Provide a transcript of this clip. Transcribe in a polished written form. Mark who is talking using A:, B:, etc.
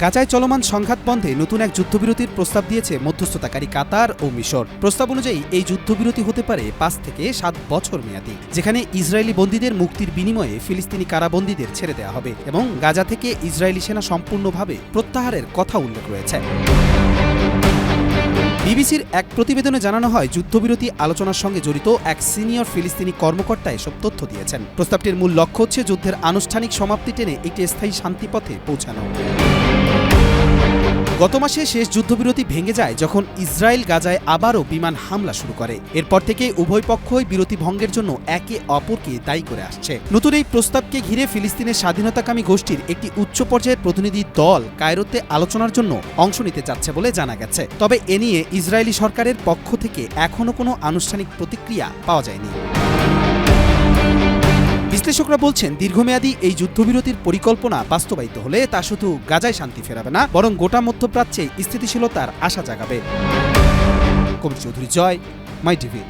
A: গাজায় চলমান সংঘাত বন্ধে নতুন এক যুদ্ধবিরতির প্রস্তাব দিয়েছে মধ্যস্থতাকারী কাতার ও মিশর। প্রস্তাব অনুযায়ী এই যুদ্ধবিরতি হতে পারে ৫ থেকে ৭ বছর মেয়াদী, যেখানে ইসরায়েলি বন্দীদের মুক্তির বিনিময়ে ফিলিস্তিনি কারাবন্দীদের ছেড়ে দেওয়া হবে এবং গাজা থেকে ইসরায়েলি সেনা সম্পূর্ণভাবে প্রত্যাহারের কথা উল্লেখ রয়েছে। বিবিসির এক প্রতিবেদনে জানানো হয়, যুদ্ধবিরতি আলোচনার সঙ্গে জড়িত এক সিনিয়র ফিলিস্তিনি কর্মকর্তা এসব তথ্য দিয়েছেন। প্রস্তাবটির মূল লক্ষ্য হচ্ছে যুদ্ধের আনুষ্ঠানিক সমাপ্তি টেনে একটি স্থায়ী শান্তিপথে পৌঁছানো। গত মাসে শেষ যুদ্ধবিরতি ভেঙে যায় যখন ইসরায়েল গাজায় আবারও বিমান হামলা শুরু করে। এরপর থেকে উভয় পক্ষই বিরতি ভঙ্গের জন্য একে অপরকে দায়ী করে আসছে। নতুন এই প্রস্তাবকে ঘিরে ফিলিস্তিনের স্বাধীনতাকামী গোষ্ঠীর একটি উচ্চ পর্যায়ের প্রতিনিধি দল কায়রোতে আলোচনার জন্য অংশ নিতে যাচ্ছে বলে জানা গেছে। তবে এ নিয়ে ইসরায়েলি সরকারের পক্ষ থেকে এখনও কোনো আনুষ্ঠানিক প্রতিক্রিয়া পাওয়া যায়নি। বিশ্লেষকরা বলছেন, দীর্ঘমেয়াদী এই যুদ্ধবিরতির পরিকল্পনা বাস্তবায়িত হলে তা শুধু গাজায় শান্তি ফেরাবে না, বরং গোটা মধ্যপ্রাচ্যে স্থিতিশীলতার আশা জাগাবে। কবির চৌধুরী, জয়, মাই টিভি।